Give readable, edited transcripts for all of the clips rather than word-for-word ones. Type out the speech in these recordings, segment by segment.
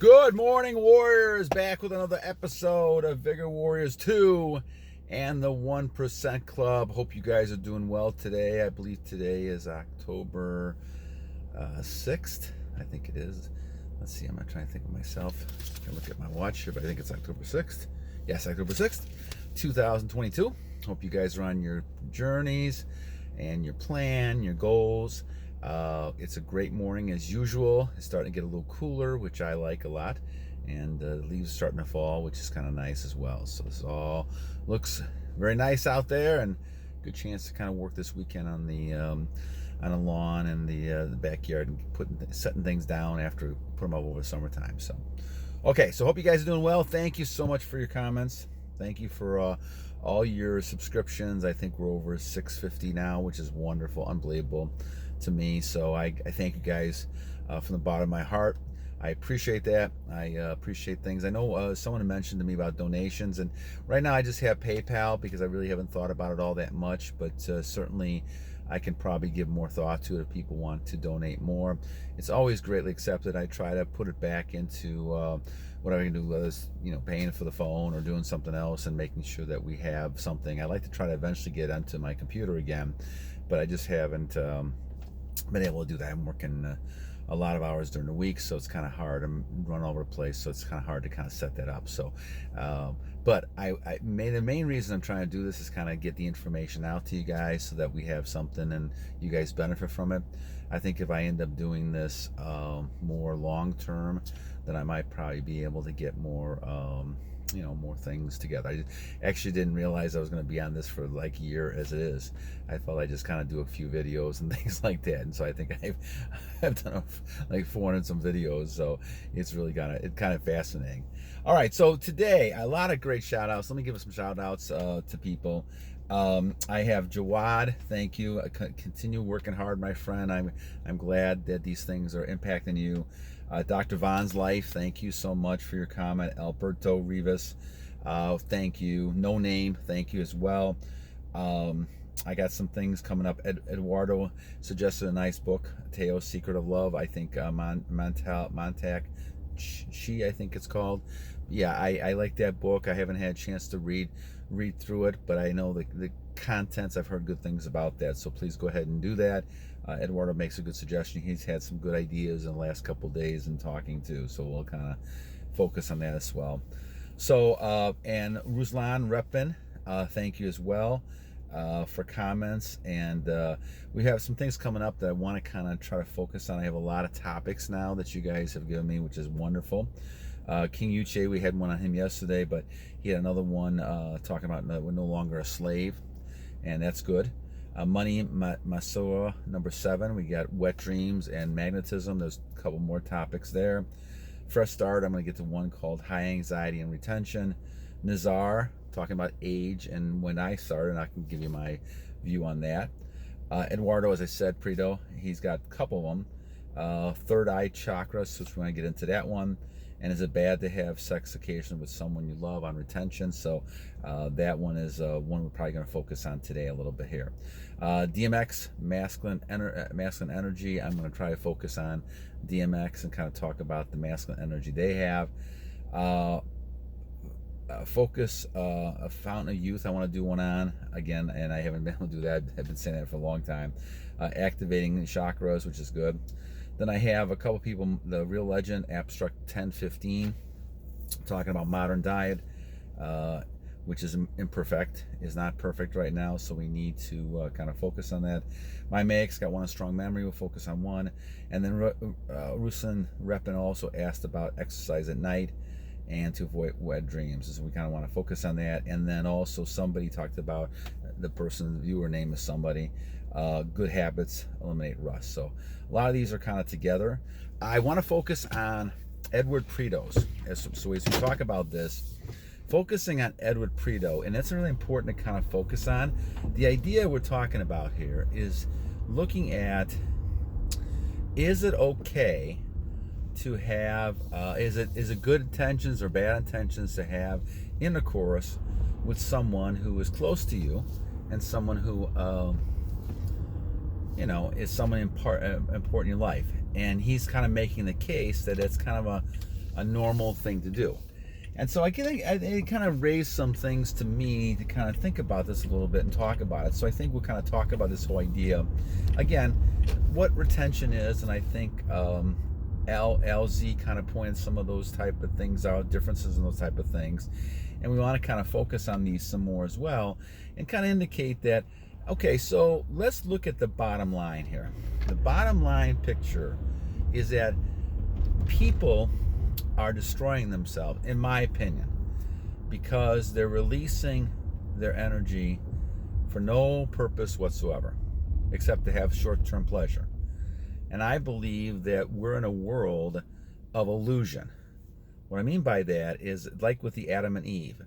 Good morning, Warriors. Back with another episode of Vigor Warriors 2 and the 1% Club. Hope you guys are doing well today. I believe today is October 6th. I think it is. Let's see. I'm not trying to think of myself. I can look at my watch here, but I think it's October 6th. Yes, October 6th, 2022. Hope you guys are on your journeys and your plan, your goals. It's a great morning as usual. It's starting to get a little cooler, which I like a lot, and the leaves are starting to fall, which is kind of nice as well. So this all looks very nice out there, and good chance to kind of work this weekend on the lawn and the backyard and setting things down after we put them up over the summertime. So okay, so hope you guys are doing well. Thank you so much for your comments. Thank you for all your subscriptions. I think we're over 650 now, which is wonderful, unbelievable to me. So I thank you guys from the bottom of my heart. I appreciate that. I appreciate things. I know someone mentioned to me about donations, and right now I just have PayPal because I really haven't thought about it all that much, but certainly I can probably give more thought to it if people want to donate more. It's always greatly accepted. I try to put it back into whatever I can do, whether it's paying for the phone or doing something else and making sure that we have something. I like to try to eventually get onto my computer again, but I just haven't been able to do that. I'm working a lot of hours during the week, so it's kind of hard. I'm running all over the place, so it's kind of hard to kind of set that up. So but the main reason I'm trying to do this is kind of get the information out to you guys so that we have something and you guys benefit from it. I think if I end up doing this more long term, then I might probably be able to get more more things together. I actually didn't realize I was going to be on this for like a year as it is. I thought I just kind of do a few videos and things like that, and so I think I've done like 400 some videos, so it's really kind of fascinating. All right, so today a lot of great shout outs. Let me give some shout outs to people. I have Jawad, thank you. Continue working hard, my friend. I'm glad that these things are impacting you. Dr. Vaughn's Life, thank you so much for your comment. Alberto Rivas, thank you. No Name, thank you as well. I got some things coming up. Eduardo suggested a nice book, Teo's Secret of Love. I think Montauk, I think it's called. Yeah, I like that book. I haven't had a chance to read through it, but I know the contents. I've heard good things about that, so please go ahead and do that. Eduardo makes a good suggestion. He's had some good ideas in the last couple of days and talking to, so we'll kind of focus on that as well. So and Ruslan Repin, thank you as well for comments, and we have some things coming up that I want to kind of try to focus on. I have a lot of topics now that you guys have given me, which is wonderful. King Uche, we had one on him yesterday, but he had another one talking about we're no longer a slave, and that's good. Money Masoa, number 7. We got Wet Dreams and Magnetism. There's a couple more topics there. Fresh Start, I'm going to get to one called High Anxiety and Retention. Nazar, talking about age and when I started, and I can give you my view on that. Eduardo, as I said, Prito, he's got a couple of them. Third Eye Chakra, so we're going to get into that one. And is it bad to have sex occasionally with someone you love, on retention? So that one is one we're probably going to focus on today a little bit here. DMX, masculine energy. I'm going to try to focus on DMX and kind of talk about the masculine energy they have. Focus, a Fountain of Youth. I want to do one on again, and I haven't been able to do that. I've been saying that for a long time. Activating chakras, which is good. Then I have a couple people, the Real Legend, Abstract 1015, talking about modern diet, which is imperfect, is not perfect right now, so we need to kind of focus on that. My Max got one on strong memory, we'll focus on one. And then Rusin Repin also asked about exercise at night and to avoid wet dreams, so we kind of want to focus on that. And then also somebody talked about, the viewer name is somebody, good habits eliminate rust. So a lot of these are kind of together. I want to focus on Edward Prito's. So as we talk about this, focusing on Edward Prito, and that's really important to kind of focus on. The idea we're talking about here is looking at, is it okay to have, is it good intentions or bad intentions to have intercourse with someone who is close to you and someone who is someone important in your life? And he's kind of making the case that it's kind of a normal thing to do. And so it kind of raised some things to me to kind of think about this a little bit and talk about it. So I think we'll kind of talk about this whole idea, again, what retention is, and I think LZ kind of pointed some of those type of things out, differences in those type of things. And we want to kind of focus on these some more as well and kind of indicate that, okay, so let's look at the bottom line here. The bottom line picture is that people are destroying themselves, in my opinion, because they're releasing their energy for no purpose whatsoever, except to have short-term pleasure. And I believe that we're in a world of illusion. What I mean by that is, like with the Adam and Eve,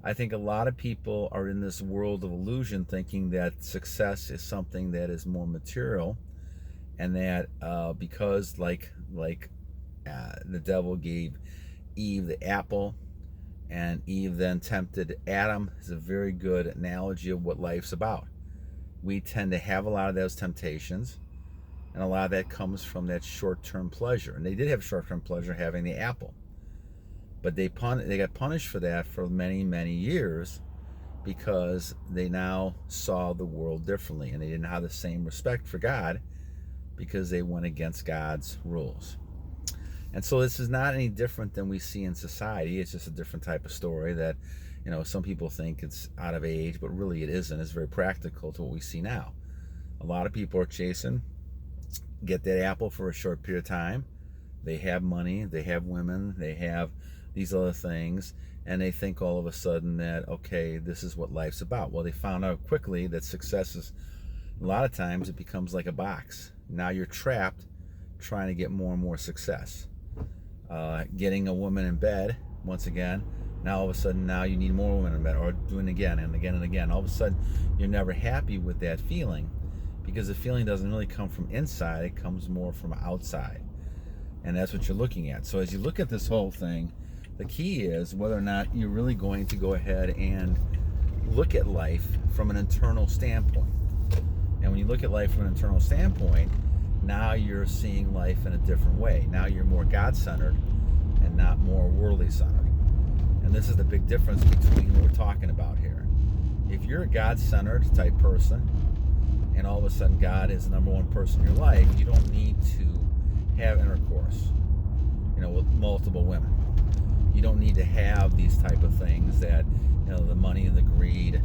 I think a lot of people are in this world of illusion, thinking that success is something that is more material, and that because the devil gave Eve the apple, and Eve then tempted Adam, is a very good analogy of what life's about. We tend to have a lot of those temptations, and a lot of that comes from that short-term pleasure. And they did have short-term pleasure having the apple, but they got punished for that for many, many years, because they now saw the world differently, and they didn't have the same respect for God because they went against God's rules. And so this is not any different than we see in society. It's just a different type of story that, some people think it's out of age, but really it isn't. It's very practical to what we see now. A lot of people are chasing, get that apple for a short period of time. They have money, they have women, they have these other things, and they think all of a sudden that, okay, this is what life's about. Well, they found out quickly that success is, a lot of times it becomes like a box. Now you're trapped trying to get more and more success. Getting a woman in bed, once again, now all of a sudden now you need more women in bed, or doing it again and again and again. All of a sudden you're never happy with that feeling, because the feeling doesn't really come from inside, it comes more from outside. And that's what you're looking at. So as you look at this whole thing, the key is whether or not you're really going to go ahead and look at life from an internal standpoint. And when you look at life from an internal standpoint, now you're seeing life in a different way. Now you're more God-centered and not more worldly-centered. And this is the big difference between what we're talking about here. If you're a God-centered type person, and all of a sudden God is the number one person in your life, you don't need to have intercourse, with multiple women. You don't need to have these type of things that, the money and the greed,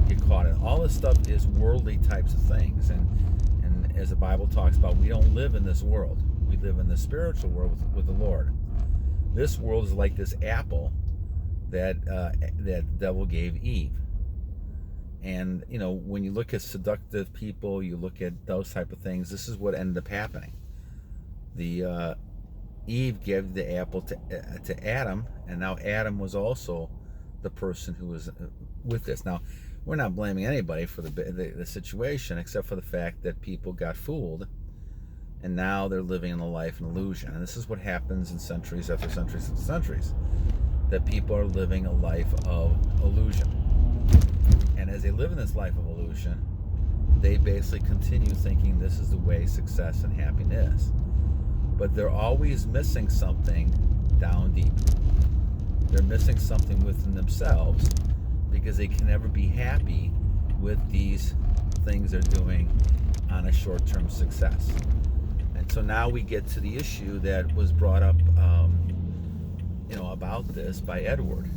get caught in. All this stuff is worldly types of things. And as the Bible talks about, we don't live in this world. We live in the spiritual world with the Lord. This world is like this apple that the devil gave Eve. And, when you look at seductive people, you look at those type of things, this is what ended up happening. The Eve gave the apple to Adam, and now Adam was also the person who was with this. Now, we're not blaming anybody for the situation, except for the fact that people got fooled, and now they're living in a life in illusion. And this is what happens in centuries after centuries after centuries, that people are living a life of illusion. And as they live in this life of illusion, they basically continue thinking this is the way success and happiness is. But they're always missing something down deep. They're missing something within themselves, because they can never be happy with these things they're doing on a short-term success. And so now we get to the issue that was brought up about this by Edward.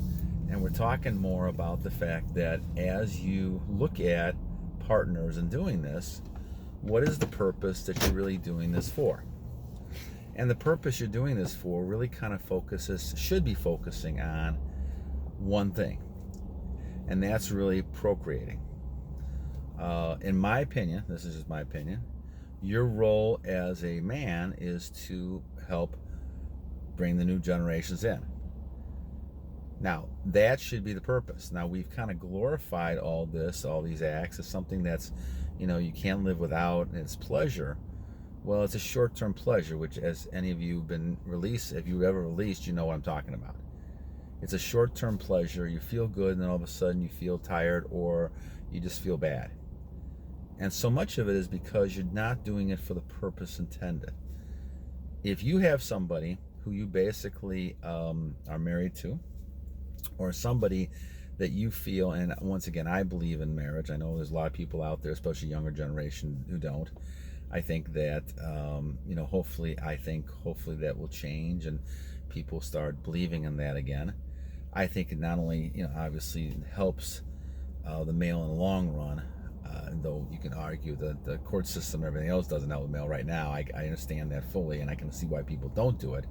And we're talking more about the fact that as you look at partners and doing this, what is the purpose that you're really doing this for? And the purpose you're doing this for really kind of should be focusing on one thing, and that's really procreating. In my opinion, this is just my opinion, your role as a man is to help bring the new generations in. Now, that should be the purpose. Now, we've kind of glorified all these acts as something that's, you can't live without, and it's pleasure. Well, it's a short-term pleasure, which, as any of you have been released, if you ever released, you know what I'm talking about. It's a short-term pleasure. You feel good, and then all of a sudden you feel tired, or you just feel bad. And so much of it is because you're not doing it for the purpose intended. If you have somebody who you basically are married to, or somebody that you feel, and once again, I believe in marriage. I know there's a lot of people out there, especially younger generation, who don't. I think that hopefully that will change and people start believing in that again. I think it not only obviously helps the male in the long run, though you can argue that the court system and everything else doesn't help the male right now. I understand that fully, and I can see why people don't do it.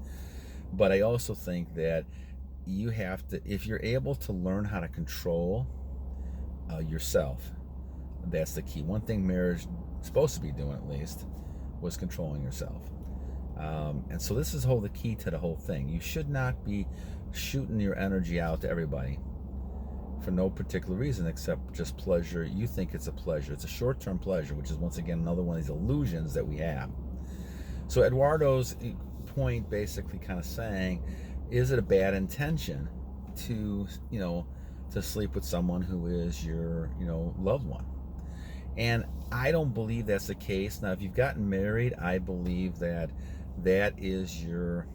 But I also think that you have to, if you're able to learn how to control yourself, that's the key. One thing marriage is supposed to be doing, at least, was controlling yourself. And so this is the key to the whole thing. You should not be shooting your energy out to everybody for no particular reason except just pleasure. You think it's a pleasure. It's a short-term pleasure, which is once again another one of these illusions that we have. So Eduardo's point basically kind of saying, is it a bad intention to sleep with someone who is your loved one? And I don't believe that's the case. Now, if you've gotten married, I believe that is your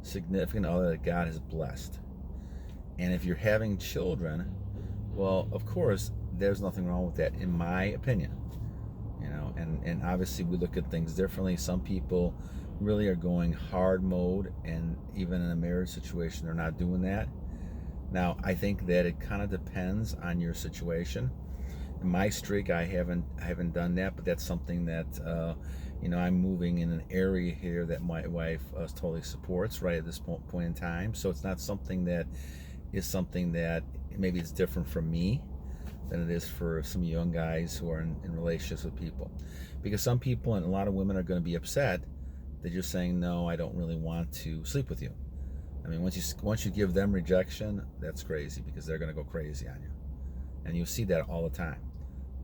significant other that God has blessed. And if you're having children, well, of course, there's nothing wrong with that, in my opinion. And obviously we look at things differently. Some people really are going hard mode, and even in a marriage situation, they're not doing that. Now, I think that it kind of depends on your situation. In my streak, I haven't done that, but that's something that I'm moving in an area here that my wife totally supports right at this point in time. So it's not something that maybe it's different for me than it is for some young guys who are in relationships with people. Because some people and a lot of women are going to be upset. They're just saying, no, I don't really want to sleep with you. I mean, once you give them rejection, that's crazy, because they're going to go crazy on you. And you see that all the time.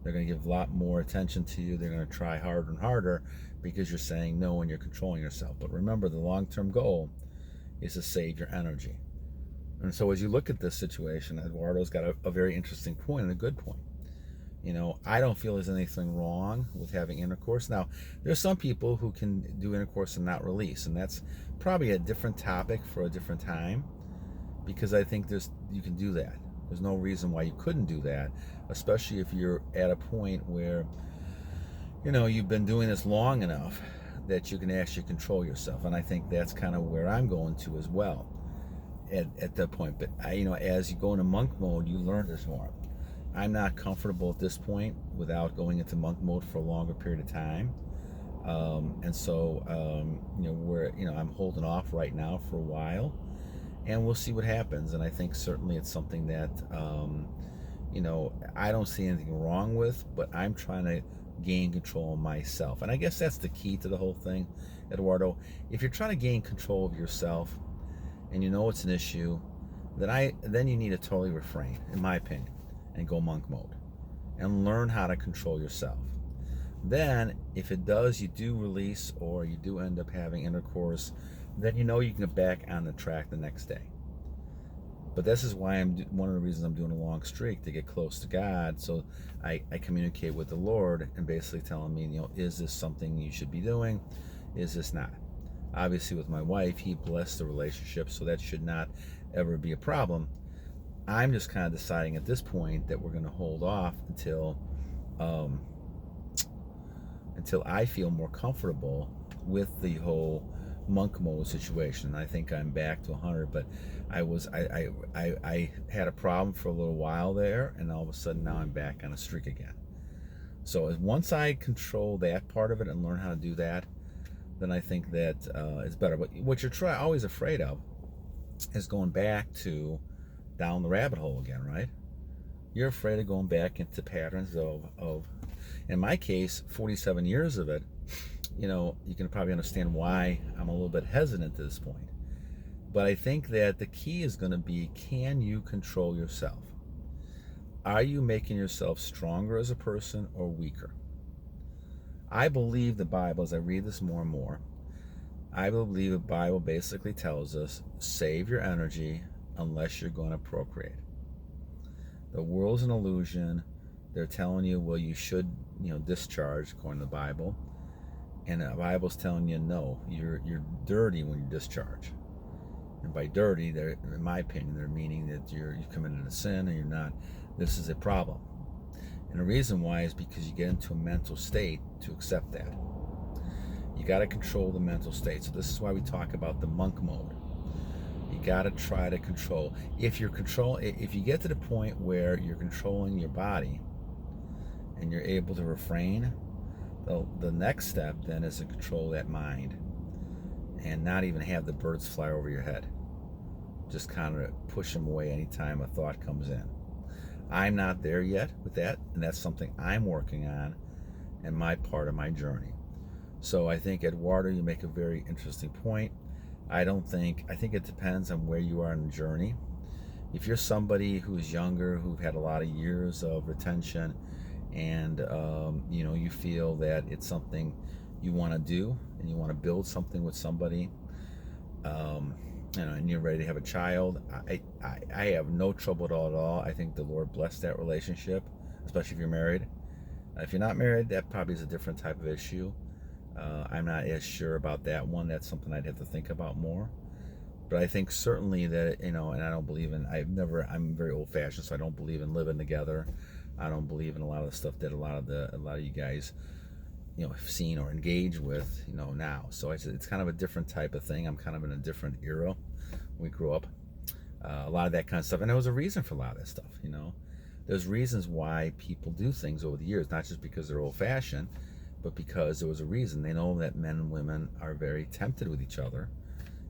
They're going to give a lot more attention to you. They're going to try harder and harder because you're saying no and you're controlling yourself. But remember, the long-term goal is to save your energy. And so as you look at this situation, Eduardo's got a very interesting point and a good point. I don't feel there's anything wrong with having intercourse. Now, there's some people who can do intercourse and not release, and that's probably a different topic for a different time, because I think you can do that. There's no reason why you couldn't do that, especially if you're at a point where you've been doing this long enough that you can actually control yourself. And I think that's kind of where I'm going to as well at that point. But as you go into monk mode, you learn this more. I'm not comfortable at this point without going into monk mode for a longer period of time, and so I'm holding off right now for a while, and we'll see what happens. And I think certainly it's something that I don't see anything wrong with, but I'm trying to gain control of myself. And I guess that's the key to the whole thing, Eduardo. If you're trying to gain control of yourself and it's an issue, then you need to totally refrain, in my opinion, and go monk mode and learn how to control yourself. Then if you do release, or you do end up having intercourse, then you can get back on the track the next day. But this is why one of the reasons I'm doing a long streak, to get close to God. So I communicate with the Lord and basically telling me, is this something you should be doing? Is this not? Obviously with my wife, He blessed the relationship, so that should not ever be a problem. I'm just kind of deciding at this point that we're going to hold off until I feel more comfortable with the whole monk mode situation. I think I'm back to 100, but I had a problem for a little while there, and all of a sudden now I'm back on a streak again. So once I control that part of it and learn how to do that, then I think that it's better. But what you're always afraid of is going back to down the rabbit hole again, right? You're afraid of going back into patterns of in my case, 47 years of it. You can probably understand why I'm a little bit hesitant to this point. But I think that the key is going to be, can you control yourself? Are you making yourself stronger as a person or weaker? I believe the Bible, as I read this more and more, I believe the Bible basically tells us, save your energy unless you're going to procreate. The world's an illusion. They're telling you, well, you should, discharge according to the Bible. And the Bible's telling you, no, you're dirty when you discharge. And by dirty, in my opinion, they're meaning that you've committed a sin and you're not. This is a problem. And the reason why is because you get into a mental state to accept that. You got to control the mental state. So this is why we talk about the monk mode. You got to try to control. If you get to the point where you're controlling your body and you're able to refrain, the next step then is to control that mind and not even have the birds fly over your head. Just kind of push them away anytime a thought comes in. I'm not there yet with that, and that's something I'm working on in my part of my journey. So I think, Eduardo, you make a very interesting point. I think it depends on where you are in the journey. If you're somebody who's younger, who've had a lot of years of retention, and you feel that it's something you want to do, and you want to build something with somebody, and you're ready to have a child, I have no trouble at all. I think the Lord blessed that relationship, especially if you're married. If you're not married, that probably is a different type of issue. I'm not as sure about that one. That's something I'd have to think about more. But I think certainly that, and I don't believe in, I'm very old fashioned, so I don't believe in living together. I don't believe in a lot of the stuff that a lot of you guys, have seen or engaged with, now. So it's kind of a different type of thing. I'm kind of in a different era. We grew up, a lot of that kind of stuff. And there was a reason for a lot of that stuff, There's reasons why people do things over the years, not just because they're old fashioned, but because there was a reason. They know that men and women are very tempted with each other,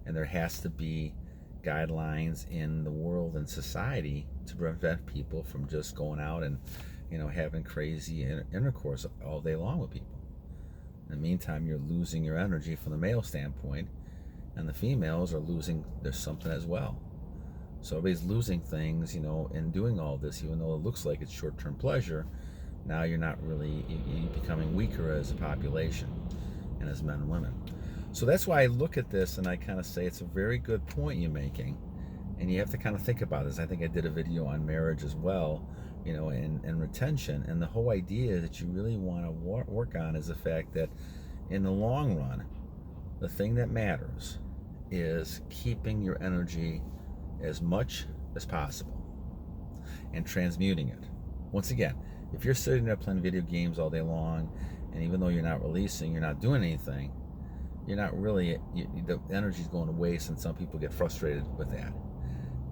and there has to be guidelines in the world and society to prevent people from just going out and having crazy intercourse all day long with people. In the meantime, you're losing your energy from the male standpoint, and the females are losing their something as well. So everybody's losing things, in doing all this, even though it looks like it's short-term pleasure. Now you're not really, you're becoming weaker as a population and as men and women. So that's why I look at this and I kind of say it's a very good point you're making, and you have to kind of think about this. I think I did a video on marriage as well, and retention, and the whole idea that you really want to work on is the fact that in the long run, the thing that matters is keeping your energy as much as possible and transmuting it. Once again, if you're sitting there playing video games all day long, and even though you're not releasing, you're not doing anything, you're not really, the energy's going to waste, and some people get frustrated with that.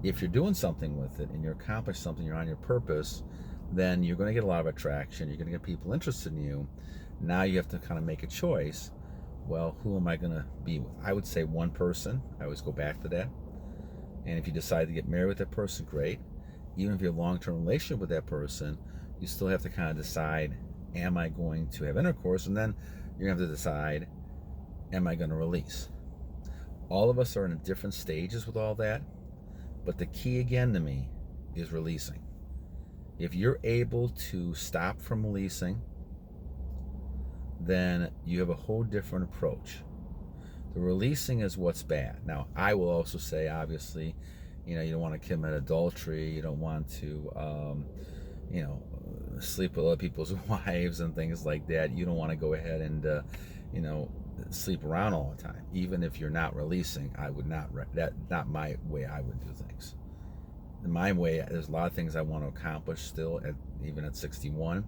If you're doing something with it and you're accomplishing something, you're on your purpose, then you're going to get a lot of attraction. You're going to get people interested in you. Now you have to kind of make a choice. Well, who am I going to be with? I would say one person. I always go back to that. And if you decide to get married with that person, great. Even if you have a long-term relationship with that person, you still have to kind of decide, am I going to have intercourse? And then you're going to have to decide, am I going to release? All of us are in different stages with all that. But the key again to me is releasing. If you're able to stop from releasing, then you have a whole different approach. The releasing is what's bad. Now, I will also say, obviously, you don't want to commit adultery. You don't want to, sleep with other people's wives and things like that. You don't want to go ahead and, sleep around all the time. Even if you're not releasing, I would not. Not my way. I would do things. In my way, there's a lot of things I want to accomplish still, even at 61,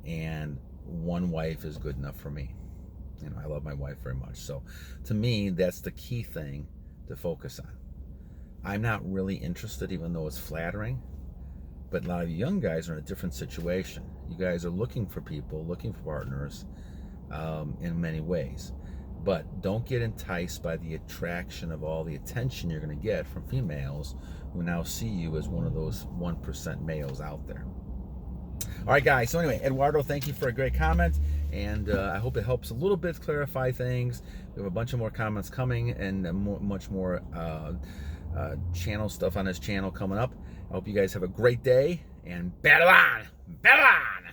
and one wife is good enough for me. I love my wife very much. So to me, that's the key thing to focus on. I'm not really interested, even though it's flattering, but a lot of you young guys are in a different situation. You guys are looking for people, looking for partners in many ways. But don't get enticed by the attraction of all the attention you're going to get from females who now see you as one of those 1% males out there. All right, guys. So anyway, Eduardo, thank you for a great comment, and I hope it helps a little bit clarify things. We have a bunch of more comments coming, and much more channel stuff on this channel coming up. I hope you guys have a great day, and battle on! Battle on!